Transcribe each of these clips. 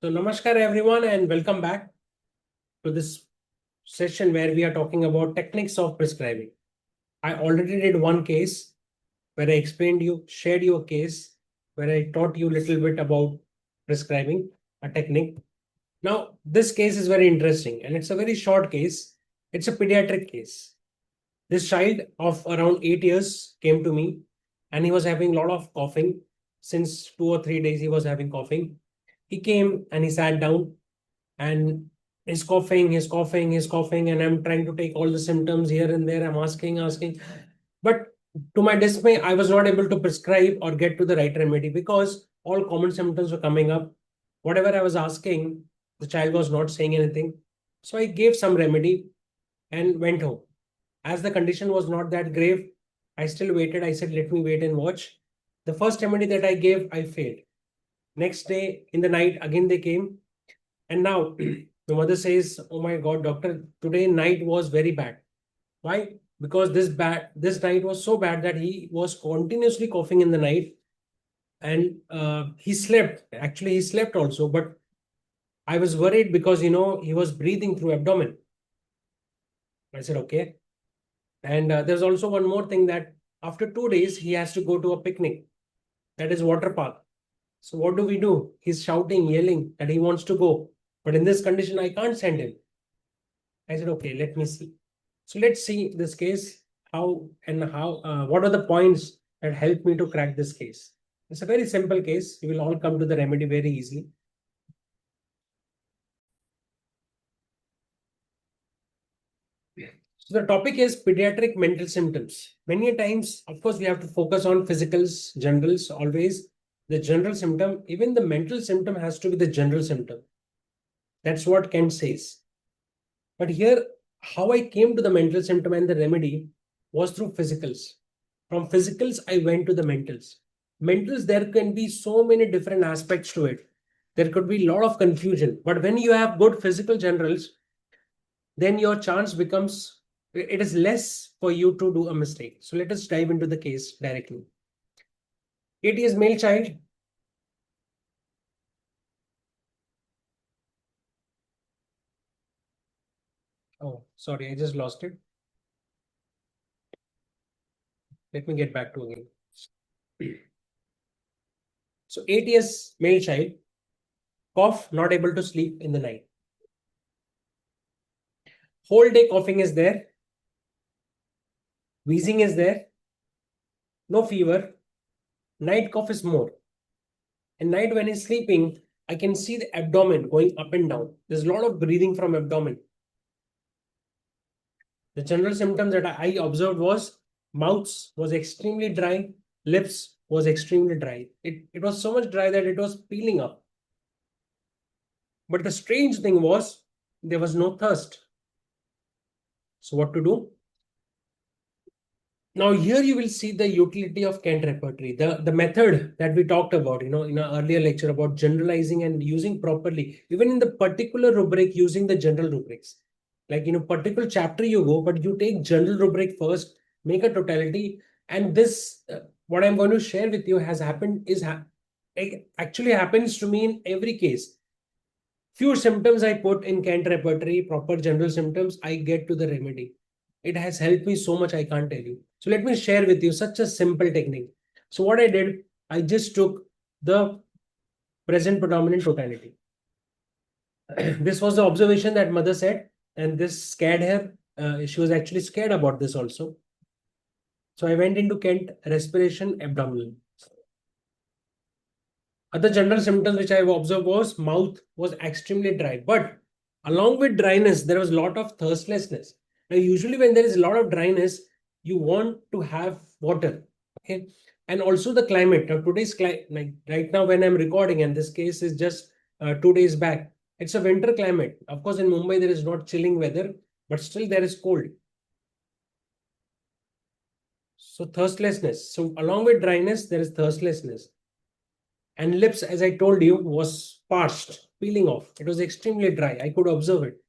So, Namaskar everyone, and welcome back to this session where we are talking about techniques of prescribing. I already did one case where I shared you a case where I taught you a little bit about prescribing a technique. Now, this case is very interesting and it's a very short case. It's a pediatric case. This child of around 8 years came to me and he was having a lot of coughing. Since 2 or 3 days, he was having coughing. He came and he sat down and he's coughing, and I'm trying to take all the symptoms here and there. I'm asking. But to my dismay, I was not able to prescribe or get to the right remedy because all common symptoms were coming up. Whatever I was asking, the child was not saying anything. So I gave some remedy and went home. As the condition was not that grave, I still waited. I said, let me wait and watch. The first remedy that I gave, I failed. Next day in the night, again they came. And now the mother says, "Oh my God, doctor, today night was very bad. Why? Because this night was so bad that he was continuously coughing in the night, and he slept. Actually, he slept also, but I was worried because he was breathing through abdomen." I said, "Okay." And there's also one more thing that after 2 days he has to go to a picnic. That is water park. So what do we do? He's shouting, yelling that he wants to go, but in this condition, I can't send him. I said, okay, let me see. So let's see this case, what are the points that helped me to crack this case. It's a very simple case. You will all come to the remedy very easily. So the topic is pediatric mental symptoms. Many times, of course, we have to focus on physicals, generals, always the general symptom. Even the mental symptom has to be the general symptom. That's what Kent says. But here, how I came to the mental symptom and the remedy was through physicals. From physicals, I went to the mentals. Mentals, there can be so many different aspects to it. There could be a lot of confusion. But when you have good physical generals, then your chance becomes, it is less for you to do a mistake. So let us dive into the case directly. 8 years male child. Oh, sorry, I just lost it. Let me get back to again. So 8 years male child, cough, not able to sleep in the night. Whole day coughing is there. Wheezing is there. No fever. Night cough is more. And night when he's sleeping, I can see the abdomen going up and down. There's a lot of breathing from abdomen. The general symptoms that I observed was mouth was extremely dry, lips was extremely dry. It was so much dry that it was peeling up. But the strange thing was there was no thirst. So what to do? Now here you will see the utility of Kent repertory, the method that we talked about, in our earlier lecture about generalizing and using properly, even in the particular rubric, using the general rubrics. Like particular chapter you go, but you take general rubric first, make a totality, and this what I'm going to share with you has happened it actually happens to me in every case. Few symptoms I put in Kent repertory, proper general symptoms, I get to the remedy. It has helped me so much, I can't tell you. So let me share with you such a simple technique. So what I did, I just took the present predominant totality. This was the observation that mother said, and this scared her. She was actually scared about this also. So I went into Kent respiration abdominal. Other general symptoms which I have observed was mouth was extremely dry, but along with dryness, there was a lot of thirstlessness. Now, usually when there is a lot of dryness, you want to have water. Okay. And also the climate. Now, today's climate, like right now when I'm recording, and this case is just 2 days back, it's a winter climate. Of course, in Mumbai, there is not chilling weather, but still there is cold. So thirstlessness. So along with dryness, there is thirstlessness. And lips, as I told you, was parched, peeling off. It was extremely dry. I could observe it.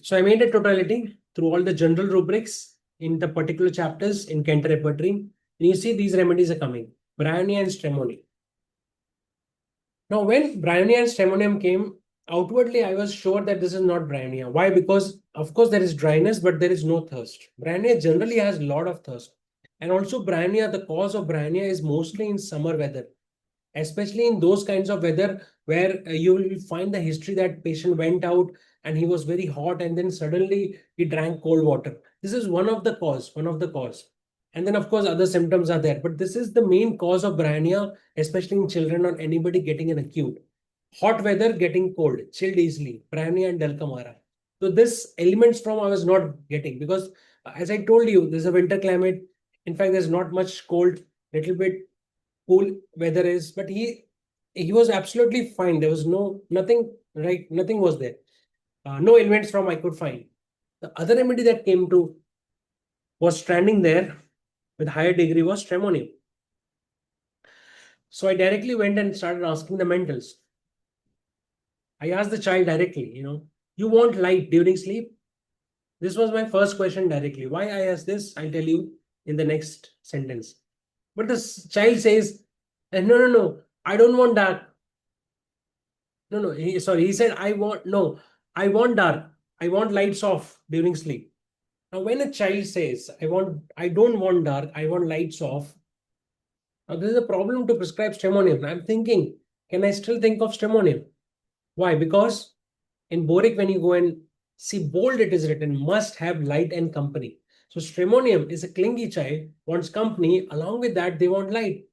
So I made a totality through all the general rubrics in the particular chapters in Kent repertory. And you see these remedies are coming. Bryonia and Stremoni. Now, when Bryonia and Stramonium came, outwardly I was sure that this is not Bryonia. Why? Because, of course, there is dryness, but there is no thirst. Bryonia generally has a lot of thirst. And also, Bryonia, the cause of Bryonia is mostly in summer weather, especially in those kinds of weather where you will find the history that patient went out and he was very hot and then suddenly he drank cold water. This is one of the cause. And then of course other symptoms are there, but this is the main cause of bryonia, especially in children or anybody getting an acute hot weather, getting cold, chilled easily, bryonia and dulcamara. So this elements from I was not getting because as I told you, this is a winter climate. In fact, there's not much cold, little bit cool weather is, but he was absolutely fine. There was nothing, right, nothing was there. No elements from I could find. The other remedy that came to was standing there with higher degree was stramonium. So I directly went and started asking the mentals. I asked the child directly, you want light during sleep? This was my first question directly. Why I asked this, I'll tell you in the next sentence. But the child says, no, no, no, I don't want dark. No, no, sorry, he said, no, I want dark. I want lights off during sleep. Now, when a child says, I don't want dark, I want lights off, now this is a problem to prescribe stramonium. I'm thinking, can I still think of stramonium? Why? Because in boric, when you go and see bold, it is written, must have light and company. So stramonium is a clingy child, wants company. Along with that, they want light.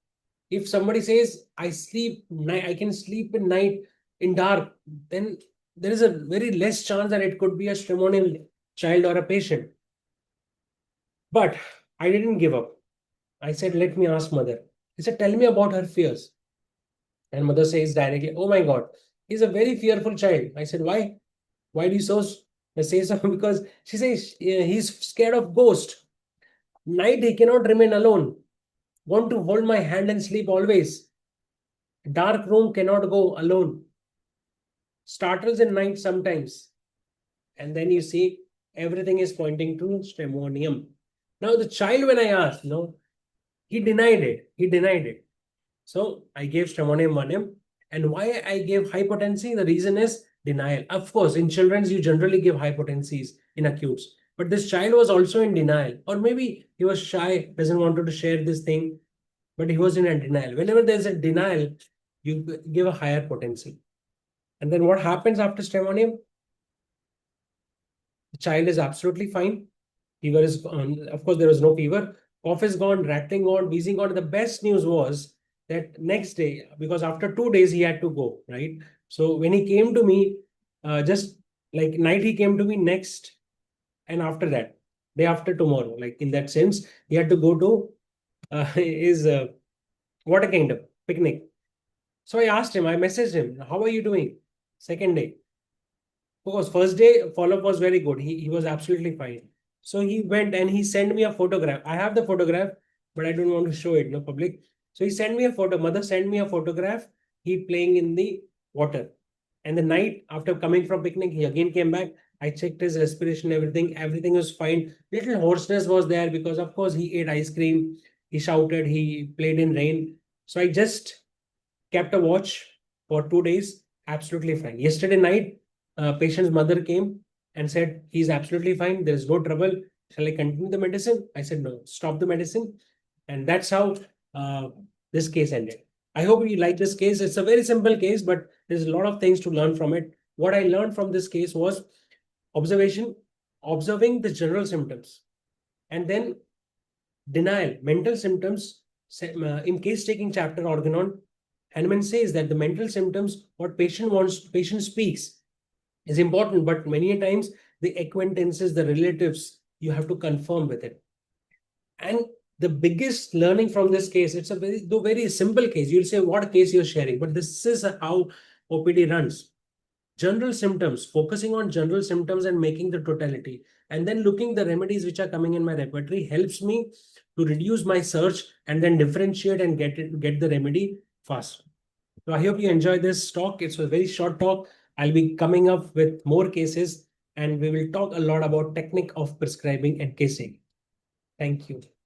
If somebody says, I can sleep in night in dark, then there is a very less chance that it could be a stramonium child or a patient. But I didn't give up. I said, let me ask mother. He said, tell me about her fears. And mother says directly, oh my God, he's a very fearful child. I said, why? Why do you say so? Because she says he's scared of ghost. Night he cannot remain alone. Want to hold my hand and sleep always. Dark room cannot go alone. Startles in night sometimes. And then you see everything is pointing to stramonium. Now the child, when I asked, he denied it. He denied it. So I gave stramonium 1M. And why I gave high potency? The reason is denial. Of course, in children, you generally give high potencies in acutes. But this child was also in denial. Or maybe he was shy, doesn't want to share this thing, but he was in a denial. Whenever there's a denial, you give a higher potency. And then what happens after stramonium? The child is absolutely fine. Fever is gone. Of course, there was no fever. Cough is gone, rattling gone, wheezing gone. The best news was that next day, because after 2 days he had to go, right? So when he came to me, just like night, he came to me next, and after that, day after tomorrow, like in that sense, he had to go to his water kingdom picnic. So I asked him, I messaged him, how are you doing? Second day. Of course, first day follow-up was very good. He was absolutely fine. So he went and he sent me a photograph. I have the photograph, but I don't want to show it, no public. So he sent me a photo. Mother sent me a photograph. He playing in the water. And the night after coming from picnic, he again came back. I checked his respiration, everything. Everything was fine. Little hoarseness was there because, of course, he ate ice cream. He shouted. He played in rain. So I just kept a watch for 2 days. Absolutely fine. Yesterday night, patient's mother came and said, he's absolutely fine. There is no trouble. Shall I continue the medicine? I said, no, stop the medicine. And that's how this case ended. I hope you like this case. It's a very simple case, but there's a lot of things to learn from it. What I learned from this case was observing the general symptoms, and then denial, mental symptoms. In case taking chapter organon, Hahnemann says that the mental symptoms, what patient speaks, is important, but many times the acquaintances, the relatives, you have to confirm with it. And the biggest learning from this case, it's a very simple case. You'll say what case you're sharing, but this is how OPD runs. General symptoms, focusing on general symptoms and making the totality, and then looking the remedies which are coming in my repertoire helps me to reduce my search and then differentiate and get the remedy fast. So I hope you enjoy this talk. It's a very short talk. I'll be coming up with more cases and we will talk a lot about technique of prescribing and casing. Thank you.